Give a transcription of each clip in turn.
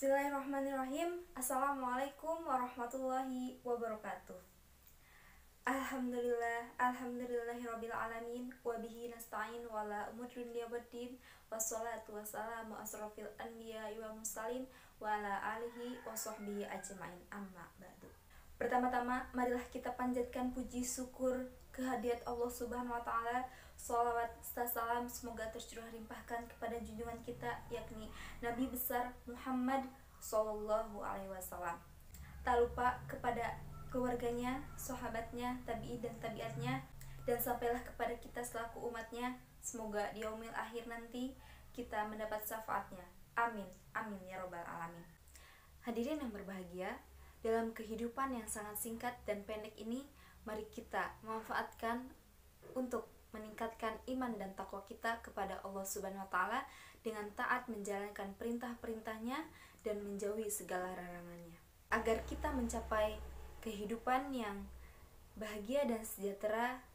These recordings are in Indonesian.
Bismillahirrahmanirrahim. Assalamualaikum warahmatullahi wabarakatuh. Alhamdulillahirabbil alamin wa bihi nasta'in wala umuri dunya waddin wassalatu wassalamu asrofil anbiya'i wal mursalin wa ala alihi wa sahbihi ajmain amma ba'du. Pertama-tama marilah kita panjatkan puji syukur kehadirat Allah Subhanahu wa taala. Shalawat serta salam semoga tercurah limpahkan kepada junjungan kita yakni Nabi besar Muhammad Sallallahu Alaihi Wasallam. Tak lupa kepada keluarganya, sahabatnya, tabi'in dan tabiatnya, dan sampailah kepada kita selaku umatnya. Semoga di yaumil akhir nanti kita mendapat syafaatnya. Amin, amin ya robbal alamin. Hadirin yang berbahagia, dalam kehidupan yang sangat singkat dan pendek ini, mari kita memanfaatkan untuk meningkatkan iman dan takwa kita kepada Allah Subhanahu wa taala dengan taat menjalankan perintah-perintahnya dan menjauhi segala larangannya, agar kita mencapai kehidupan yang bahagia dan sejahtera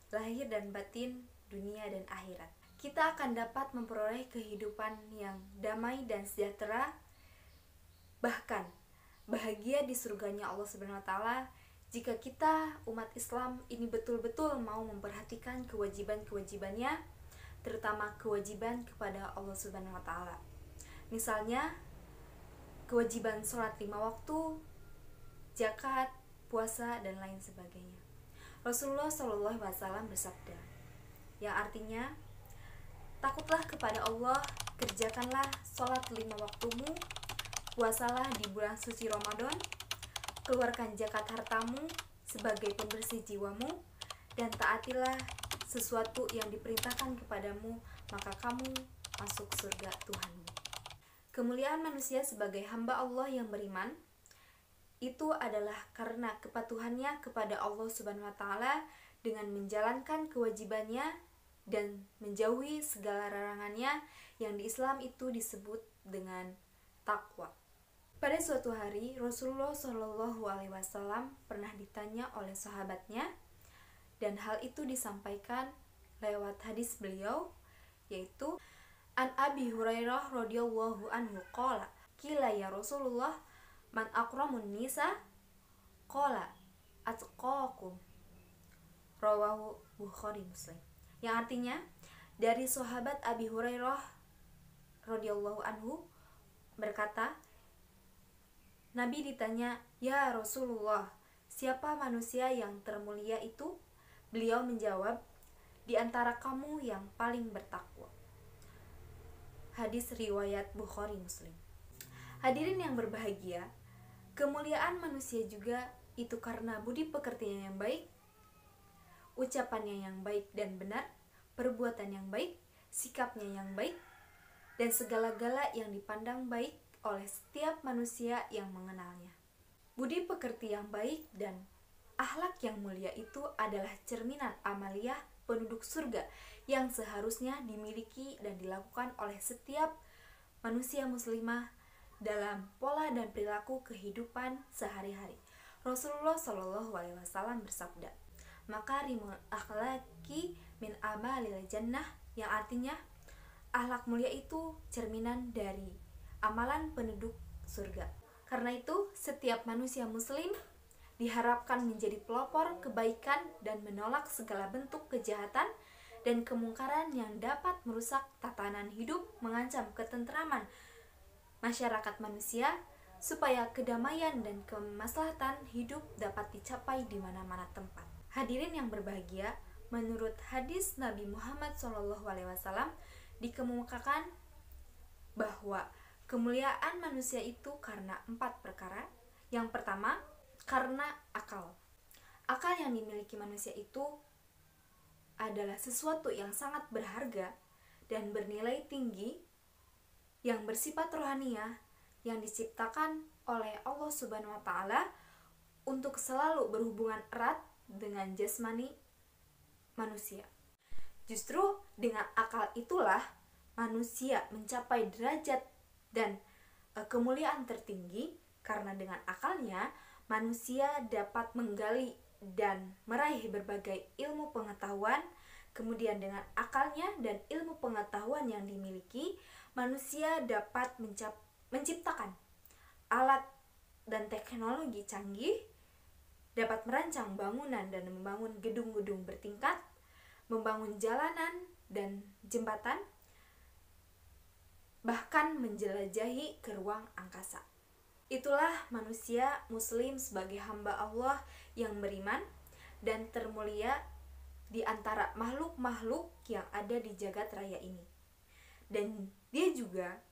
lahir dan batin, dunia dan akhirat. Kita akan dapat memperoleh kehidupan yang damai dan sejahtera, bahkan bahagia di surganya Allah Subhanahu wa taala jika kita umat Islam ini betul-betul mau memperhatikan kewajiban-kewajibannya, terutama kewajiban kepada Allah Subhanahu wa taala. Misalnya kewajiban sholat 5 waktu, zakat, puasa dan lain sebagainya. Rasulullah Shallallahu Alaihi Wasallam bersabda, yang artinya, takutlah kepada Allah, kerjakanlah sholat 5 waktumu, puasalah di bulan suci Ramadan, keluarkan zakat hartamu sebagai pembersih jiwamu, dan taatilah sesuatu yang diperintahkan kepadamu, maka kamu masuk surga Tuhanmu. Kemuliaan manusia sebagai hamba Allah yang beriman itu adalah karena kepatuhannya kepada Allah Subhanahu wa taala dengan menjalankan kewajibannya dan menjauhi segala larangannya, yang di Islam itu disebut dengan takwa. Pada suatu hari, Rasulullah Shallallahu Alaihi Wasallam pernah ditanya oleh sahabatnya, dan hal itu disampaikan lewat hadis beliau, yaitu An Abi Hurairah radhiyallahu anhu qala, qila ya Rasulullah, man akramun nisa? Qala atqakum. Rawahu Bukhari Muslim. Yang artinya, dari sahabat Abi Hurairah radhiyallahu anhu berkata, Nabi ditanya, "Ya Rasulullah, siapa manusia yang termulia itu?" Beliau menjawab, "Di antara kamu yang paling bertakwa." Hadis riwayat Bukhari Muslim. Hadirin yang berbahagia, kemuliaan manusia juga itu karena budi pekertinya yang baik, ucapannya yang baik dan benar, perbuatan yang baik, sikapnya yang baik, dan segala-gala yang dipandang baik oleh setiap manusia yang mengenalnya. Budi pekerti yang baik dan akhlak yang mulia itu adalah cerminan amaliyah penduduk surga yang seharusnya dimiliki dan dilakukan oleh setiap manusia muslimah dalam pola dan perilaku kehidupan sehari-hari. Rasulullah Shallallahu Alaihi Wasallam bersabda, "Makarimul akhlaki min amalil jannah," yang artinya akhlak mulia itu cerminan dari amalan penduduk surga. Karena itu, setiap manusia muslim diharapkan menjadi pelopor kebaikan dan menolak segala bentuk kejahatan dan kemungkaran yang dapat merusak tatanan hidup, mengancam ketentraman masyarakat manusia, supaya kedamaian dan kemaslahatan hidup dapat dicapai di mana-mana tempat. Hadirin yang berbahagia, menurut hadis Nabi Muhammad SAW dikemukakan bahwa kemuliaan manusia itu karena 4 perkara. Yang pertama, karena akal. Akal yang dimiliki manusia itu adalah sesuatu yang sangat berharga dan bernilai tinggi, yang bersifat rohaniah, yang diciptakan oleh Allah Subhanahu wa taala untuk selalu berhubungan erat dengan jasmani manusia. Justru dengan akal itulah manusia mencapai derajat dan kemuliaan tertinggi, karena dengan akalnya manusia dapat menggali dan meraih berbagai ilmu pengetahuan. Kemudian dengan akalnya dan ilmu pengetahuan yang dimiliki, manusia dapat menciptakan alat dan teknologi canggih, dapat merancang bangunan dan membangun gedung-gedung bertingkat, membangun jalanan dan jembatan, bahkan menjelajahi ke ruang angkasa. Itulah manusia muslim sebagai hamba Allah yang beriman dan termulia di antara makhluk-makhluk yang ada di jagat raya ini. Dan dia juga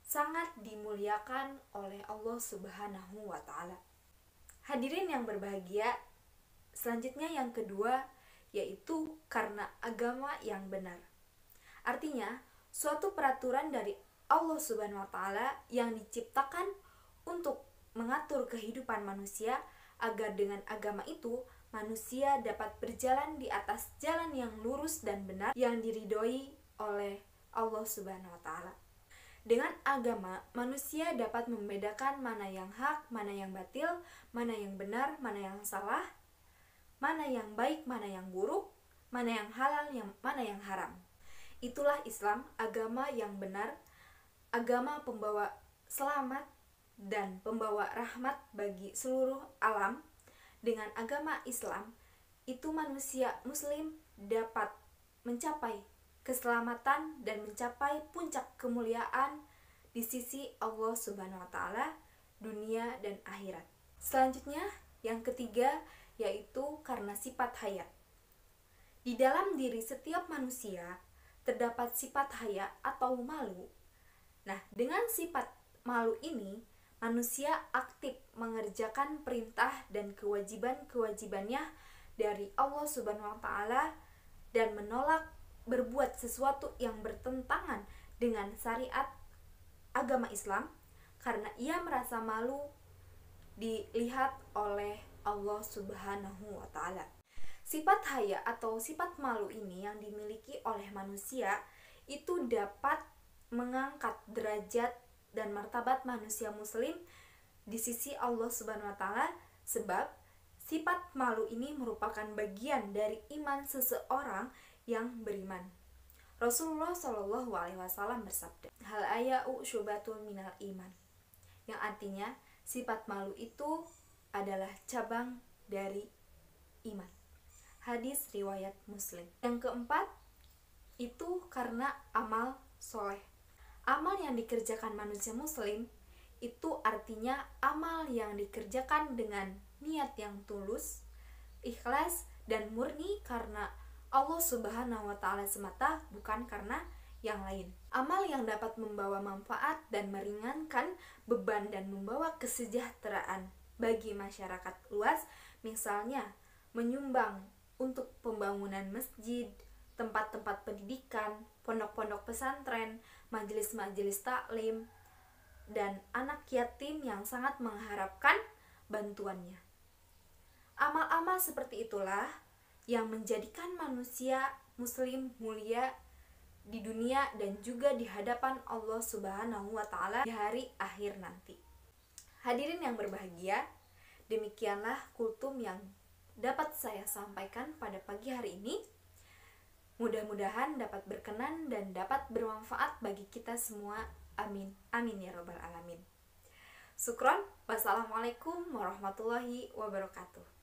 sangat dimuliakan oleh Allah Subhanahu wa Ta'ala. Hadirin yang berbahagia, selanjutnya yang kedua yaitu karena agama yang benar. Artinya, suatu peraturan dari Allah Subhanahu wa Ta'ala yang diciptakan untuk mengatur kehidupan manusia agar dengan agama itu manusia dapat berjalan di atas jalan yang lurus dan benar yang diridhoi oleh Allah Subhanahu wa Ta'ala. Dengan agama, manusia dapat membedakan mana yang hak, mana yang batil, mana yang benar, mana yang salah, mana yang baik, mana yang buruk, mana yang halal, mana yang haram. Itulah Islam, agama yang benar, agama pembawa selamat dan pembawa rahmat bagi seluruh alam. Dengan agama Islam, itu manusia muslim dapat mencapai keselamatan dan mencapai puncak kemuliaan di sisi Allah Subhanahu wa Ta'ala, dunia dan akhirat. Selanjutnya, yang ketiga yaitu karena sifat haya. Di dalam diri setiap manusia terdapat sifat haya atau malu. Nah, dengan sifat malu ini, manusia aktif mengerjakan perintah dan kewajiban-kewajibannya dari Allah Subhanahu wa Ta'ala dan menolak berbuat sesuatu yang bertentangan dengan syariat agama Islam karena ia merasa malu dilihat oleh Allah Subhanahu wa Ta'ala. Sifat haya atau sifat malu ini yang dimiliki oleh manusia itu dapat mengangkat derajat dan martabat manusia muslim di sisi Allah Subhanahu wa Ta'ala, sebab sifat malu ini merupakan bagian dari iman seseorang yang beriman. Rasulullah Shallallahu Alaihi Wasallam bersabda, hal aya'u syubatul minal iman, yang artinya sifat malu itu adalah cabang dari iman. Hadis riwayat Muslim. Yang keempat itu karena amal soleh. Amal yang dikerjakan manusia muslim itu artinya amal yang dikerjakan dengan niat yang tulus, ikhlas dan murni karena Allah Subhanahu wa Ta'ala semata, bukan karena yang lain. Amal yang dapat membawa manfaat dan meringankan beban dan membawa kesejahteraan bagi masyarakat luas, misalnya menyumbang untuk pembangunan masjid, tempat-tempat pendidikan, pondok-pondok pesantren, majelis-majelis taklim, dan anak yatim yang sangat mengharapkan bantuannya. Amal-amal seperti itulah yang menjadikan manusia muslim mulia di dunia dan juga di hadapan Allah Subhanahu wa Ta'ala di hari akhir nanti. Hadirin yang berbahagia, demikianlah kultum yang dapat saya sampaikan pada pagi hari ini. Mudah-mudahan dapat berkenan dan dapat bermanfaat bagi kita semua. Amin. Amin ya rabbal alamin. Syukron. Wassalamualaikum warahmatullahi wabarakatuh.